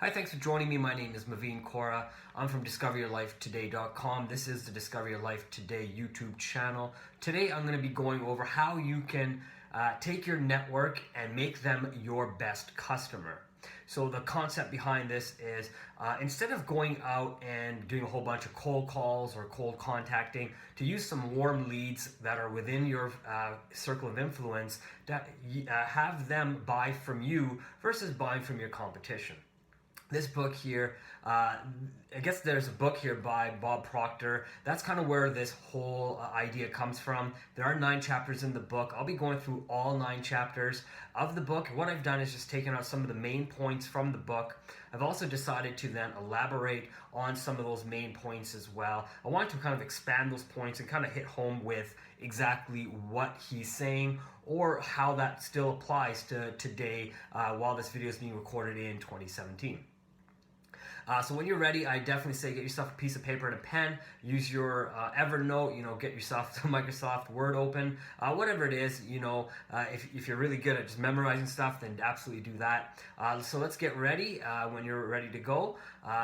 Hi, thanks for joining me. My name is Maveen Kaura. I'm from DiscoverYourLifeToday.com. This is the Discover Your Life Today YouTube channel. Today I'm going to be going over how you can take your network and make them your best customer. So the concept behind this is instead of going out and doing a whole bunch of cold calls or cold contacting, to use some warm leads that are within your circle of influence, that have them buy from you versus buying from your competition. This book here, I guess there's a book here by Bob Proctor. That's kind of where this whole idea comes from. There are 9 chapters in the book. I'll be going through all 9 chapters of the book. What I've done is just taken out some of the main points from the book. I've also decided to then elaborate on some of those main points as well. I want to kind of expand those points and kind of hit home with exactly what he's saying or how that still applies to today while this video is being recorded in 2017. So when you're ready, I definitely say get yourself a piece of paper and a pen. Use your Evernote. Get yourself Microsoft Word open. Whatever it is, if you're really good at just memorizing stuff, then absolutely do that. So let's get ready when you're ready to go.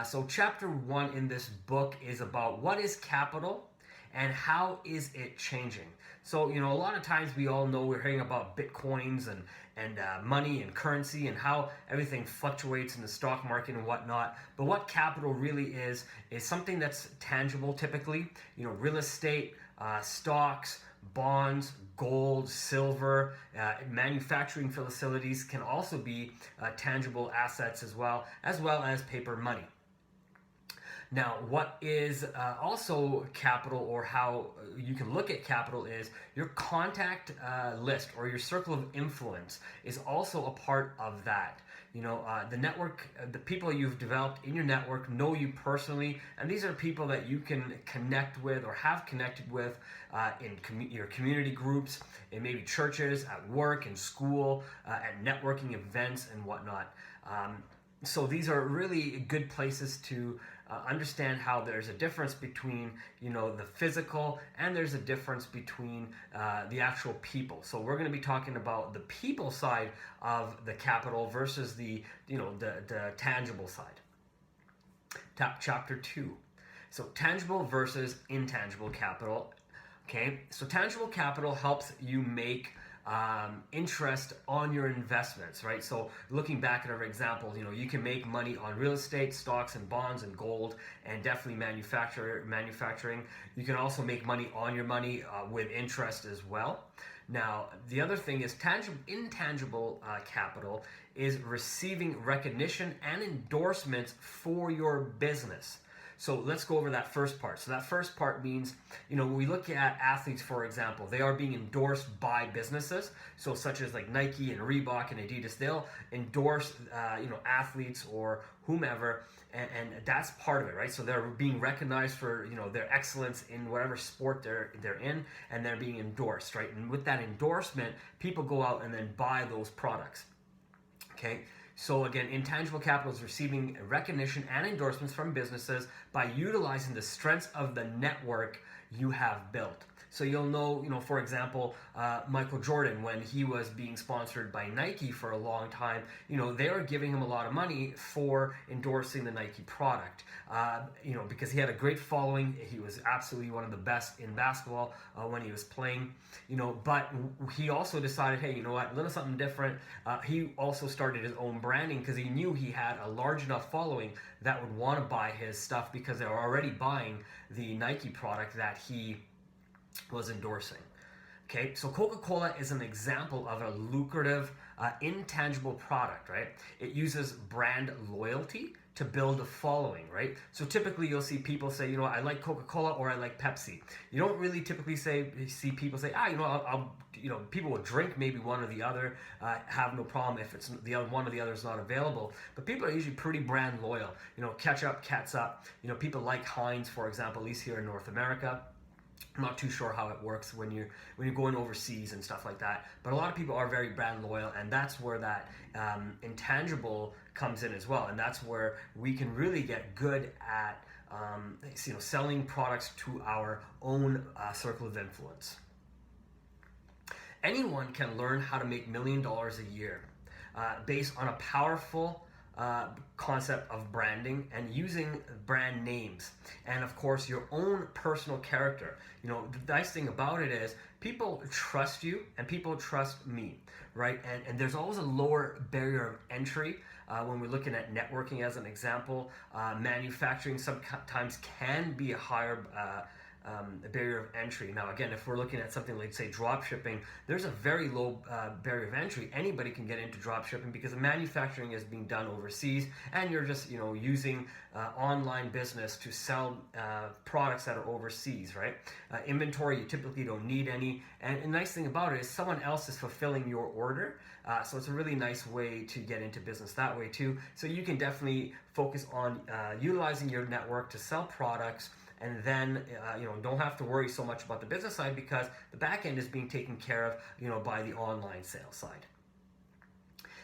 So chapter 1 in this book is about what is capital and how is it changing. So, a lot of times we all know we're hearing about bitcoins and money and currency and how everything fluctuates in the stock market and whatnot. But what capital really is something that's tangible typically. Real estate, stocks, bonds, gold, silver, manufacturing facilities can also be tangible assets as well as paper money. Now, what is also capital, or how you can look at capital, is your contact list or your circle of influence is also a part of that. The network, the people you've developed in your network know you personally, and these are people that you can connect with or have connected with in your community groups, in maybe churches, at work, in school, at networking events and whatnot. So these are really good places to understand how there's a difference between the physical and there's a difference between the actual people. So we're going to be talking about the people side of the capital versus the tangible side. Chapter 2. So tangible versus intangible capital. Okay, so tangible capital helps you make interest on your investments, right? So looking back at our examples, you can make money on real estate, stocks and bonds and gold, and definitely manufacturing. You can also make money on your money with interest as well. Now, the other thing is intangible capital is receiving recognition and endorsements for your business. So let's go over that first part. So that first part means, when we look at athletes, for example, they are being endorsed by businesses. So such as like Nike and Reebok and Adidas, they'll endorse, athletes or whomever, and that's part of it, right? So they're being recognized for, their excellence in whatever sport they're in, and they're being endorsed, right? And with that endorsement, people go out and then buy those products, okay? So again, intangible capital is receiving recognition and endorsements from businesses by utilizing the strengths of the network you have built. So you'll know, for example, Michael Jordan, when he was being sponsored by Nike for a long time, they were giving him a lot of money for endorsing the Nike product, because he had a great following. He was absolutely one of the best in basketball when he was playing, but he also decided, hey, a little something different. He also started his own branding because he knew he had a large enough following that would want to buy his stuff because they were already buying the Nike product that he was endorsing. Okay, so Coca-Cola is an example of a lucrative, intangible product, right? It uses brand loyalty to build a following, right? So typically you'll see people say, I like Coca-Cola or I like Pepsi. You don't really typically see people say, I'll people will drink maybe one or the other, have no problem if it's the other one or the other is not available. But people are usually pretty brand loyal. Ketchup, catsup. People like Heinz, for example, at least here in North America. I'm not too sure how it works when you're going overseas and stuff like that, but a lot of people are very brand loyal, and that's where that intangible comes in as well, and that's where we can really get good at selling products to our own circle of influence. Anyone can learn how to make $1 million a year based on a powerful concept of branding and using brand names, and of course your own personal character. You know, the nice thing about it is people trust you and people trust me, right? And there's always a lower barrier of entry when we're looking at networking as an example. Manufacturing sometimes can be a higher a barrier of entry. Now, again, if we're looking at something like, say, drop shipping, there's a very low barrier of entry. Anybody can get into drop shipping because the manufacturing is being done overseas, and you're just, you know, using online business to sell products that are overseas, right? Inventory, you typically don't need any, and the nice thing about it is someone else is fulfilling your order. So it's a really nice way to get into business that way too. So you can definitely focus on utilizing your network to sell products, and then you know, don't have to worry so much about the business side because the back end is being taken care of, you know, by the online sales side.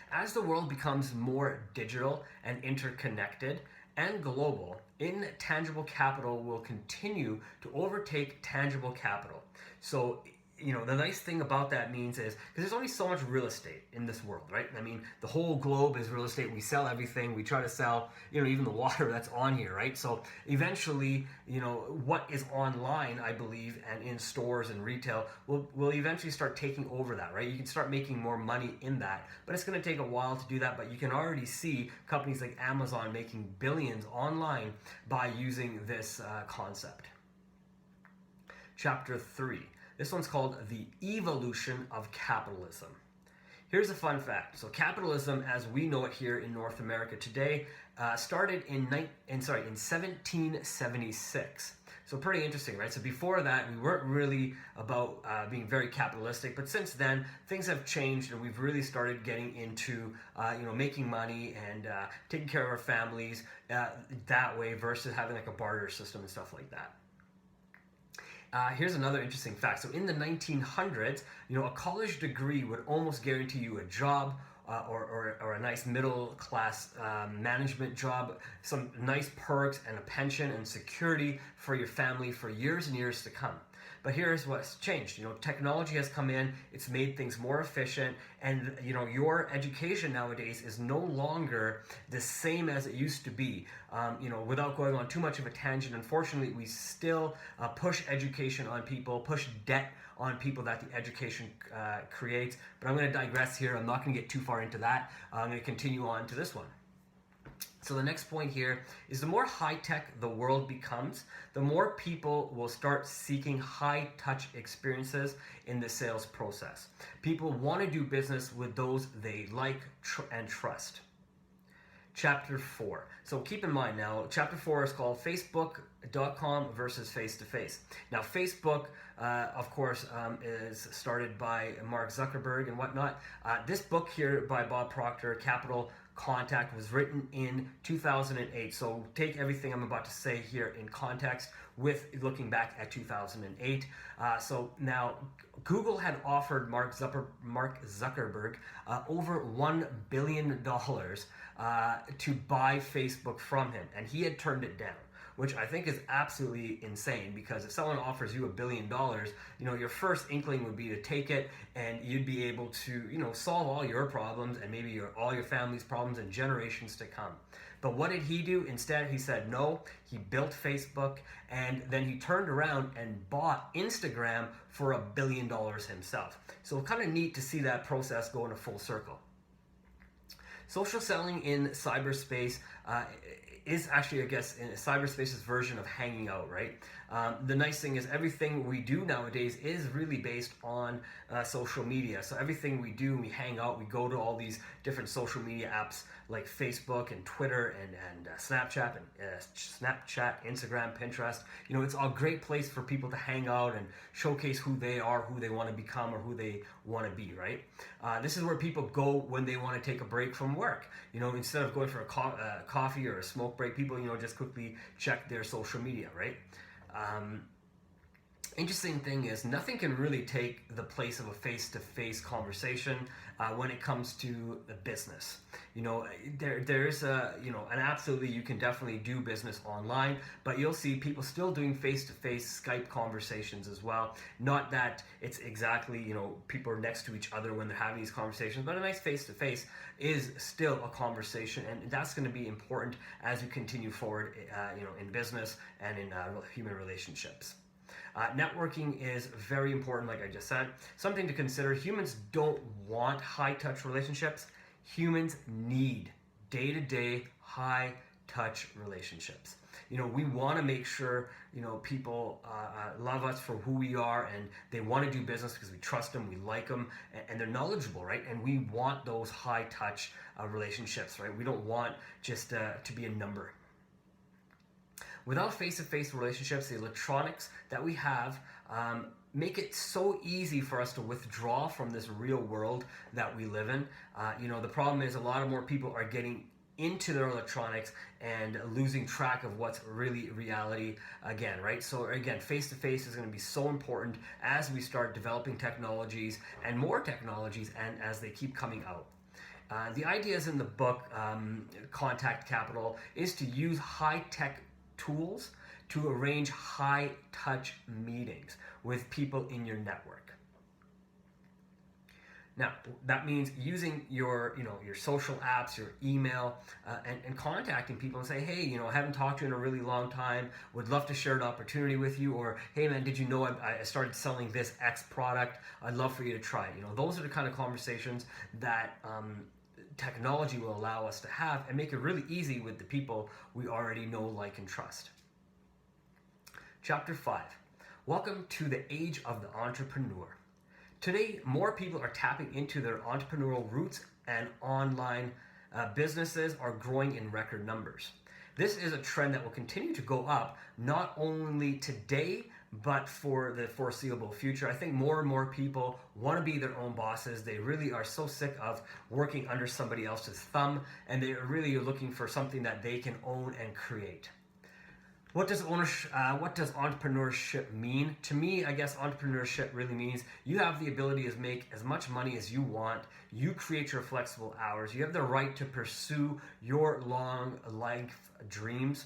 As the world becomes more digital and interconnected and global, intangible capital will continue to overtake tangible capital. So, you know, the nice thing about that means is, because there's only so much real estate in this world, right? I mean, the whole globe is real estate. We sell everything. We try to sell, you know, even the water that's on here, right? So eventually, you know, what is online, I believe, and in stores and retail will eventually start taking over that, right? You can start making more money in that, but it's going to take a while to do that. But you can already see companies like Amazon making billions online by using this concept. Chapter 3. This one's called The Evolution of Capitalism. Here's a fun fact. So capitalism, as we know it here in North America today, started in 1776. So pretty interesting, right? So before that, we weren't really about being very capitalistic, but since then, things have changed, and we've really started getting into, you know, making money and taking care of our families that way versus having like a barter system and stuff like that. Here's another interesting fact. So in the 1900s, you know, a college degree would almost guarantee you a job or a nice middle class management job, some nice perks and a pension and security for your family for years and years to come. But here's what's changed. You know, technology has come in, it's made things more efficient, and you know, your education nowadays is no longer the same as it used to be. You know, without going on too much of a tangent, unfortunately, we still push education on people, push debt on people that the education creates. But I'm going to digress here. I'm not going to get too far into that. I'm going to continue on to this one. So the next point here is the more high-tech the world becomes, the more people will start seeking high-touch experiences in the sales process. People want to do business with those they like and trust. Chapter 4. So keep in mind now, Chapter 4 is called Facebook.com versus face-to-face. Now Facebook, of course, is started by Mark Zuckerberg and whatnot. This book here by Bob Proctor, Capital Contact, was written in 2008. So take everything I'm about to say here in context with looking back at 2008. So now Google had offered Mark Zuckerberg over $1 billion to buy Facebook from him, and he had turned it down, which I think is absolutely insane, because if someone offers you $1 billion, you know, your first inkling would be to take it, and you'd be able to, you know, solve all your problems and maybe all your family's problems and generations to come. But what did he do? Instead, he said no. He built Facebook, and then he turned around and bought Instagram for $1 billion himself. So kind of neat to see that process go in a full circle. Social selling in cyberspace is actually, I guess, in cyberspace's version of hanging out, right? The nice thing is everything we do nowadays is really based on social media. So everything we do, we hang out, we go to all these different social media apps like Facebook and Twitter and Snapchat, Instagram, Pinterest. You know, it's a great place for people to hang out and showcase who they are, who they want to become, or who they want to be, right? This is where people go when they want to take a break from work. You know, instead of going for a coffee or a smoke break, people, you know, just quickly check their social media, right? Interesting thing is, nothing can really take the place of a face-to-face conversation when it comes to the business. There's and absolutely you can definitely do business online, but you'll see people still doing face-to-face Skype conversations as well. Not that it's exactly, people are next to each other when they're having these conversations, but a nice face-to-face is still a conversation, and that's going to be important as you continue forward, in business and in human relationships. Networking is very important, like I just said. Something to consider: humans don't want high-touch relationships. Humans need day-to-day, high-touch relationships. We want to make sure, people love us for who we are, and they want to do business because we trust them, we like them, and they're knowledgeable, right? And we want those high-touch relationships, right? We don't want just to be a number. Without face-to-face relationships, the electronics that we have make it so easy for us to withdraw from this real world that we live in. The problem is a lot of more people are getting into their electronics and losing track of what's really reality again, right? So again, face-to-face is going to be so important as we start developing technologies and more technologies, and as they keep coming out. The ideas in the book, Contact Capital, is to use high-tech tools to arrange high-touch meetings with people in your network. Now, that means using your social apps, your email, and contacting people and say, hey, I haven't talked to you in a really long time, would love to share an opportunity with you, or hey man, did you know I started selling this X product, I'd love for you to try it. Those are the kind of conversations that technology will allow us to have, and make it really easy with the people we already know, like, and trust. Chapter 5. Welcome to the age of the entrepreneur. Today, more people are tapping into their entrepreneurial roots, and online businesses are growing in record numbers. This is a trend that will continue to go up, not only today, but for the foreseeable future. I think more and more people want to be their own bosses. They really are so sick of working under somebody else's thumb, and they really are looking for something that they can own and create. What does entrepreneurship mean? To me, I guess entrepreneurship really means you have the ability to make as much money as you want. You create your flexible hours. You have the right to pursue your long life dreams.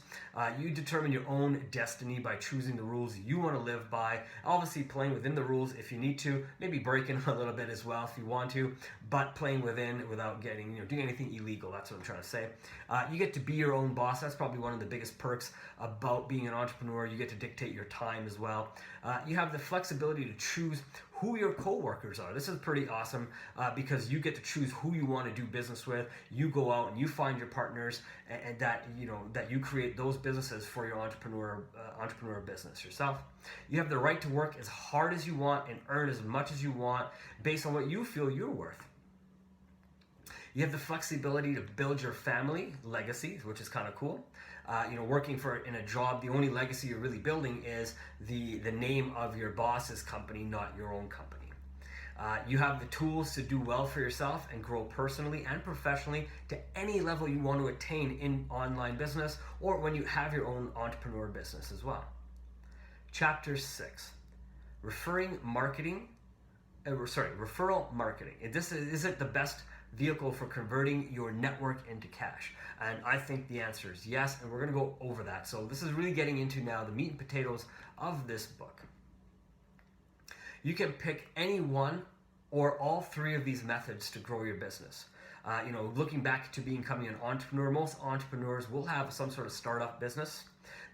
You determine your own destiny by choosing the rules you want to live by. Obviously, playing within the rules if you need to. Maybe breaking a little bit as well if you want to, but playing within without getting, doing anything illegal. That's what I'm trying to say. You get to be your own boss. That's probably one of the biggest perks about being an entrepreneur. You get to dictate your time as well. You have the flexibility to choose who your co-workers are. This is pretty awesome because you get to choose who you want to do business with. You go out and you find your partners, and that you create those businesses for your entrepreneur business yourself. You have the right to work as hard as you want and earn as much as you want based on what you feel you're worth. You have the flexibility to build your family legacy, which is kind of cool. Working in a job, the only legacy you're really building is the name of your boss's company, not your own company. You have the tools to do well for yourself and grow personally and professionally to any level you want to attain in online business, or when you have your own entrepreneur business as well. Chapter 6, Referral Marketing. Is it the best vehicle for converting your network into cash? And I think the answer is yes, and we're going to go over that. So this is really getting into now the meat and potatoes of this book. You can pick any one or all three of these methods to grow your business. Looking back to becoming an entrepreneur, most entrepreneurs will have some sort of startup business.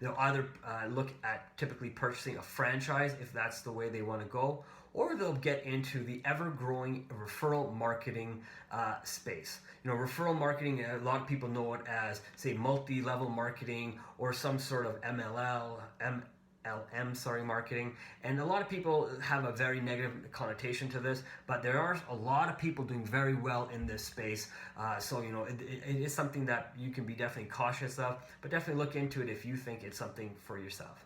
They'll either look at typically purchasing a franchise if that's the way they want to go, or they'll get into the ever-growing referral marketing space. Referral marketing, a lot of people know it as, say, multi-level marketing or some sort of MLM marketing. And a lot of people have a very negative connotation to this, but there are a lot of people doing very well in this space. It is something that you can be definitely cautious of, but definitely look into it if you think it's something for yourself.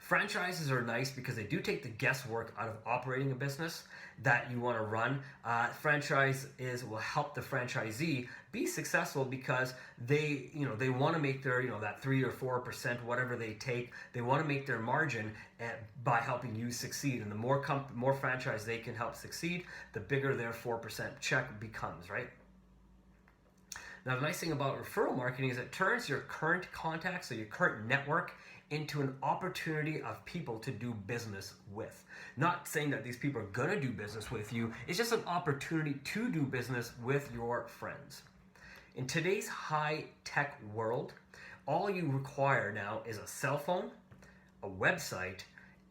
Franchises are nice because they do take the guesswork out of operating a business that you want to run. Franchises will help the franchisee be successful because they want to make their, that 3 or 4%, whatever they take, they want to make their margin by helping you succeed. And the more franchise they can help succeed, the bigger their 4% check becomes, right? Now, the nice thing about referral marketing is it turns your current contacts, so your current network, into an opportunity of people to do business with. Not saying that these people are gonna do business with you, it's just an opportunity to do business with your friends. In today's high-tech world, all you require now is a cell phone, a website,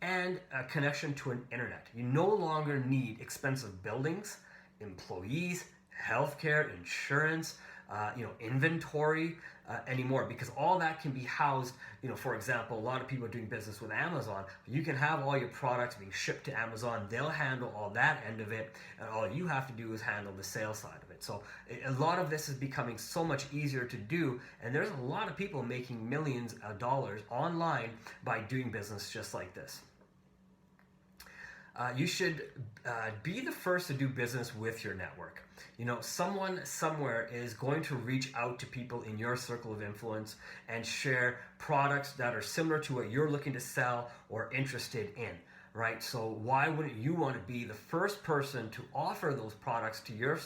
and a connection to an internet. You no longer need expensive buildings, employees, healthcare, insurance, inventory anymore, because all that can be housed. For example, a lot of people are doing business with Amazon. You can have all your products being shipped to Amazon. They'll handle all that end of it, and all you have to do is handle the sales side of it. So a lot of this is becoming so much easier to do, and there's a lot of people making millions of dollars online by doing business just like this. You should be the first to do business with your network. Someone somewhere is going to reach out to people in your circle of influence and share products that are similar to what you're looking to sell or interested in, right? So why wouldn't you want to be the first person to offer those products to your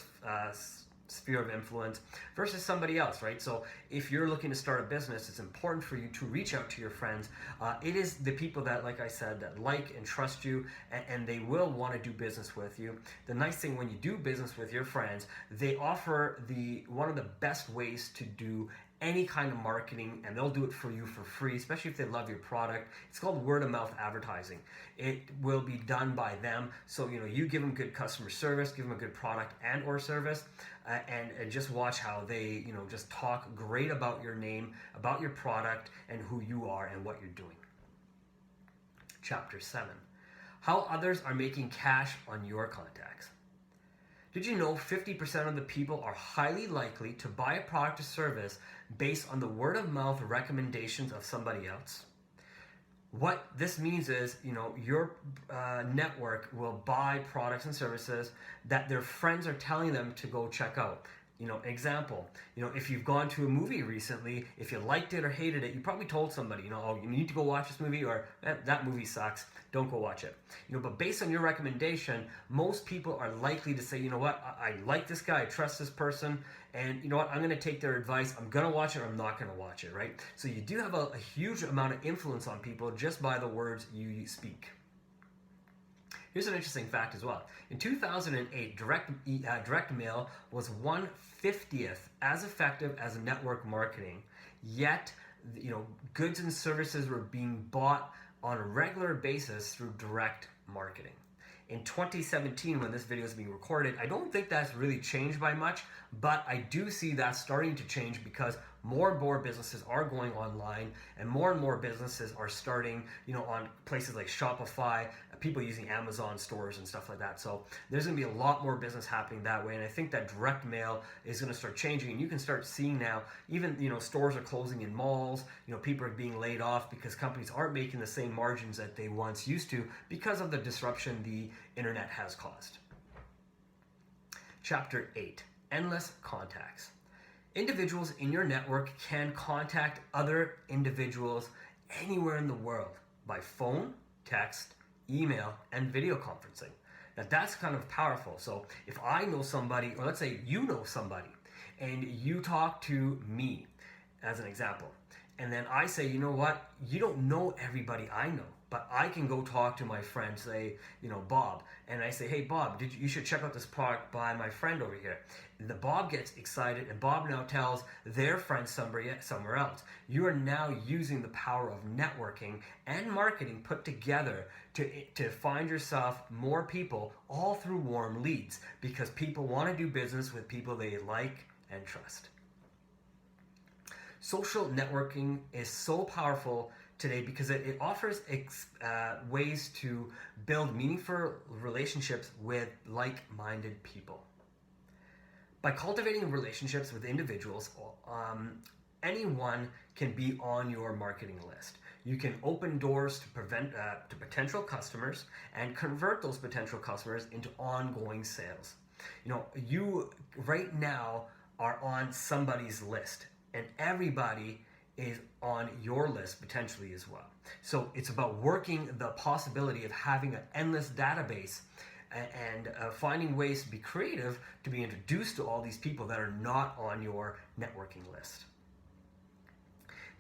sphere of influence versus somebody else, right? So if you're looking to start a business, it's important for you to reach out to your friends. It is the people that, like I said, that like and trust you, and they will want to do business with you. The nice thing when you do business with your friends, they offer one of the best ways to do any kind of marketing, and they'll do it for you for free, especially if they love your product. It's called word of mouth advertising. It will be done by them. So, you give them good customer service, give them a good product and or service, and just watch how they, just talk great about your name, about your product, and who you are and what you're doing. Chapter 7, how others are making cash on your contacts. Did you know 50% of the people are highly likely to buy a product or service based on the word of mouth recommendations of somebody else? What this means is, your network will buy products and services that their friends are telling them to go check out. Example, if you've gone to a movie recently, if you liked it or hated it, you probably told somebody, oh, you need to go watch this movie, or that movie sucks, don't go watch it. But based on your recommendation, most people are likely to say, you know what, I like this guy, I trust this person, and you know what, I'm going to take their advice, I'm going to watch it or I'm not going to watch it, right? So you do have a huge amount of influence on people just by the words you speak. Here's an interesting fact as well. In 2008, direct mail was 1/50th as effective as network marketing, yet goods and services were being bought on a regular basis through direct marketing. In 2017, when this video is being recorded, I don't think that's really changed by much, but I do see that starting to change because more and more businesses are going online, and more businesses are starting, on places like Shopify, people using Amazon stores and stuff like that. So there's going to be a lot more business happening that way, and I think that direct mail is going to start changing, and you can start seeing now, even, stores are closing in malls, people are being laid off because companies aren't making the same margins that they once used to because of the disruption the internet has caused. Chapter 8, endless contacts. Individuals in your network can contact other individuals anywhere in the world by phone, text, email, and video conferencing. Now that's kind of powerful. So if I know somebody, or let's say you know somebody, and you talk to me, as an example, and then I say, you know what, you don't know everybody I know, but I can go talk to my friend, say, Bob, and I say, hey Bob, you should check out this product by my friend over here. The Bob gets excited, and Bob now tells their friend somewhere else. You are now using the power of networking and marketing put together to find yourself more people, all through warm leads, because people want to do business with people they like and trust. Social networking is so powerful today because it offers ways to build meaningful relationships with like-minded people. By cultivating relationships with individuals, anyone can be on your marketing list. You can open doors to potential customers and convert those potential customers into ongoing sales. You right now are on somebody's list, and everybody is on your list potentially as well. So it's about working the possibility of having an endless database and finding ways to be creative to be introduced to all these people that are not on your networking list.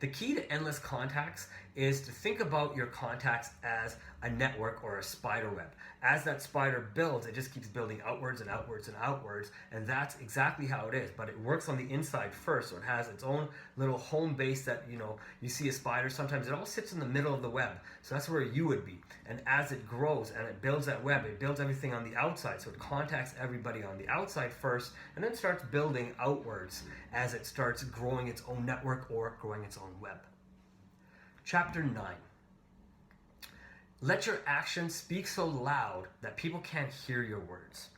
The key to endless contacts is to think about your contacts as a network or a spider web. As that spider builds, it just keeps building outwards and outwards and outwards, and that's exactly how it is. But it works on the inside first, so it has its own little home base that, you see a spider, sometimes it all sits in the middle of the web. So that's where you would be. And as it grows and it builds that web, it builds everything on the outside. So it contacts everybody on the outside first, and then starts building outwards as it starts growing its own network or growing its own web. Chapter 9. Let your actions speak so loud that people can't hear your words.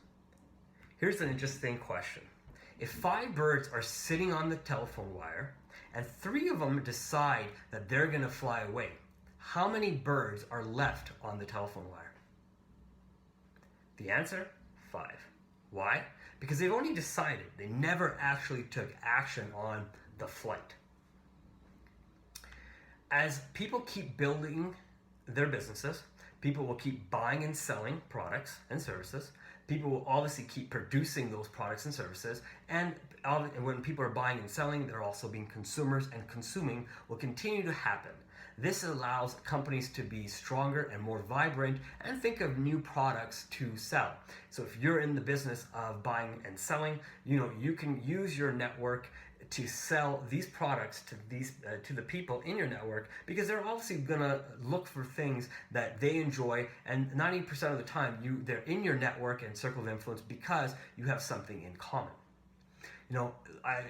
Here's an interesting question. If 5 birds are sitting on the telephone wire and 3 of them decide that they're going to fly away, how many birds are left on the telephone wire? The answer, 5. Why? Because they've only decided. They never actually took action on the flight. As people keep building their businesses, people will keep buying and selling products and services. People will obviously keep producing those products and services. And when people are buying and selling, they're also being consumers, and consuming will continue to happen. This allows companies to be stronger and more vibrant and think of new products to sell. So if you're in the business of buying and selling, you can use your network to sell these products to the people in your network, because they're obviously gonna look for things that they enjoy, and 90% of the time they're in your network and circle of influence because you have something in common.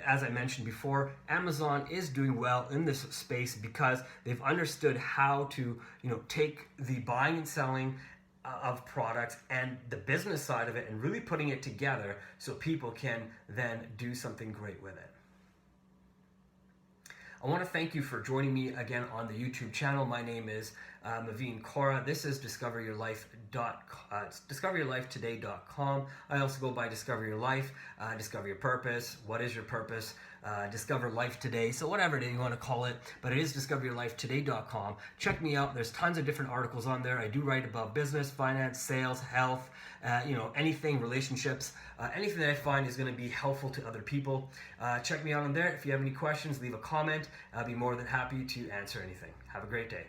As I mentioned before, Amazon is doing well in this space because they've understood how to take the buying and selling of products and the business side of it and really putting it together so people can then do something great with it. I want to thank you for joining me again on the YouTube channel. My name is Maveen Kaura. This is discoveryourlifetoday.com. I also go by Discover Your Life, Discover Your Purpose, What is Your Purpose, Discover Life Today, so whatever it is you want to call it, but it is discoveryourlifetoday.com. Check me out. There's tons of different articles on there. I do write about business, finance, sales, health, anything, relationships, anything that I find is going to be helpful to other people. Check me out on there. If you have any questions, leave a comment. I'll be more than happy to answer anything. Have a great day.